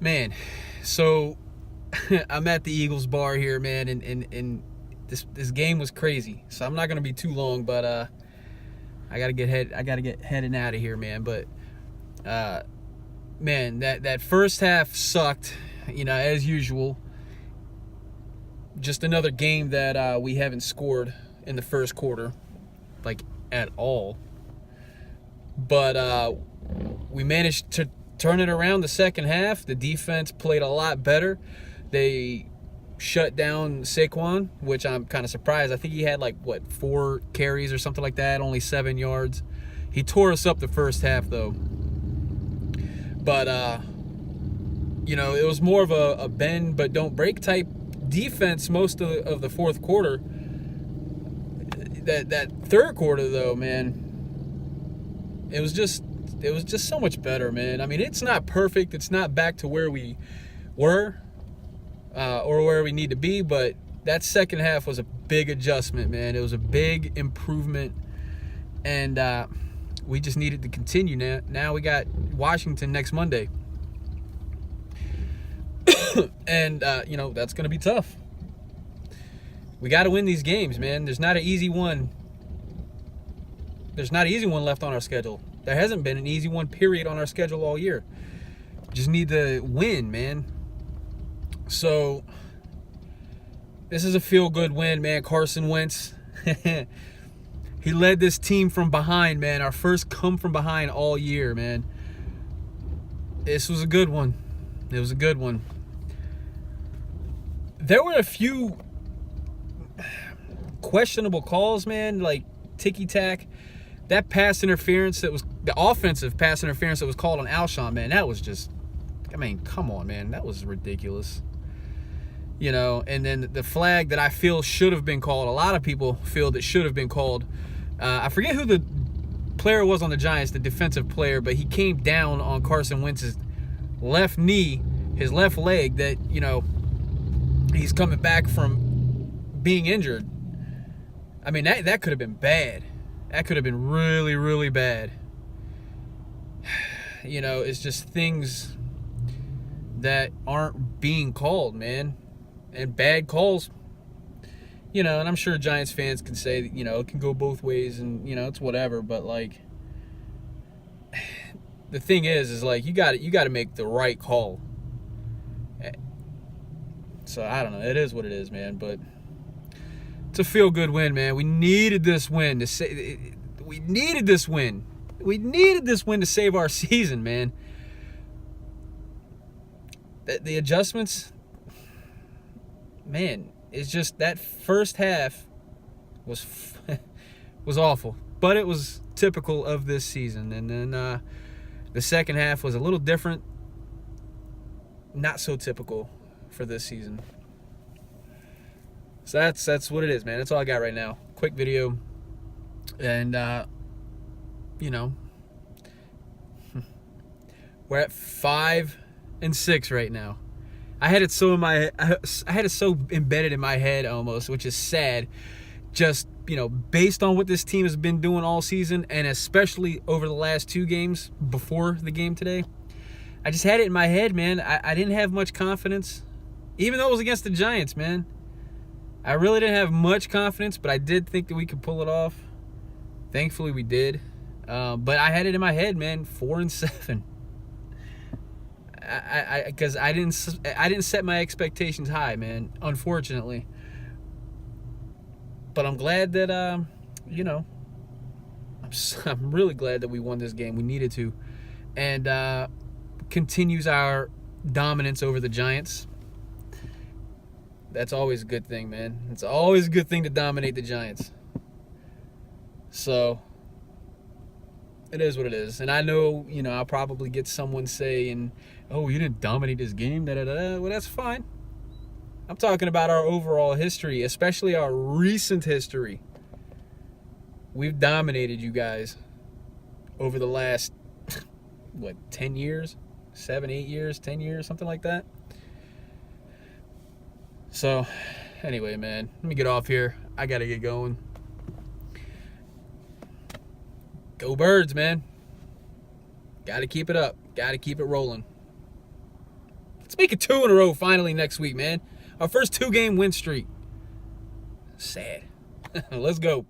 Man, so I'm at the Eagles bar here, man, and this game was crazy. So I'm not gonna be too long, but I gotta get heading out of here, man. But man, that first half sucked, as usual. Just another game that we haven't scored in the first quarter, like at all. But we managed to turn it around the second half. The defense played a lot better. They shut down Saquon, which I'm kind of surprised. I think he had 4 carries or something like that, only 7 yards. He tore us up the first half though. But it was more of a bend but don't break type defense most of the fourth quarter. That third quarter though, man, it was just so much better, man. I mean, it's not perfect. It's not back to where we were or where we need to be, but that second half was a big adjustment, man. It was a big improvement, and we just needed to continue. Now we got Washington next Monday. And, that's going to be tough. We got to win these games, man. There's not an easy one. There's not an easy one left on our schedule. There hasn't been an easy one, period, on our schedule all year. Just need to win, man. So, this is a feel-good win, man. Carson Wentz. He led this team from behind, man. Our first come from behind all year, man. This was a good one. It was a good one. There were a few questionable calls, man, like ticky-tack. That pass interference that was the offensive pass interference that was called on Alshon, man, that was just, come on, man. That was ridiculous. And then the flag that I feel should have been called, a lot of people feel that should have been called. I forget who the player was on the Giants, the defensive player, but he came down on Carson Wentz's left knee, his left leg, that, he's coming back from being injured. I mean, that could have been bad. That could have been really, really bad. It's just things that aren't being called, man. And bad calls, and I'm sure Giants fans can say that, it can go both ways and, it's whatever. But, the thing is you got to make the right call. So, I don't know. It is what it is, man. But it's a feel-good win, man. We needed this win we needed this win. We needed this win to save our season, man. The adjustments, man, it's just that first half was awful. But it was typical of this season. And then the second half was a little different. Not so typical for this season. So that's what it is, man. That's all I got right now. Quick video. And we're at 5-6 right now. I had it so embedded in my head almost, which is sad. Just, based on what this team has been doing all season, and especially over the last 2 games before the game today, I just had it in my head, man. I didn't have much confidence, even though it was against the Giants, man. I really didn't have much confidence, but I did think that we could pull it off. Thankfully, we did. But I had it in my head, man, 4-7. Because I didn't set my expectations high, man. Unfortunately. But I'm glad that I'm really glad that we won this game. We needed to, and continues our dominance over the Giants. That's always a good thing, man. It's always a good thing to dominate the Giants. So, it is what it is. And I know, I'll probably get someone saying, oh, you didn't dominate this game, da-da-da. Well, that's fine. I'm talking about our overall history, especially our recent history. We've dominated you guys over the last, 10 years? 7, 8 years, 10 years, something like that. So, anyway, man, let me get off here. I got to get going. Go Birds, man. Got to keep it up. Got to keep it rolling. Let's make it 2 in a row finally next week, man. Our first 2-game win streak. Sad. Let's go.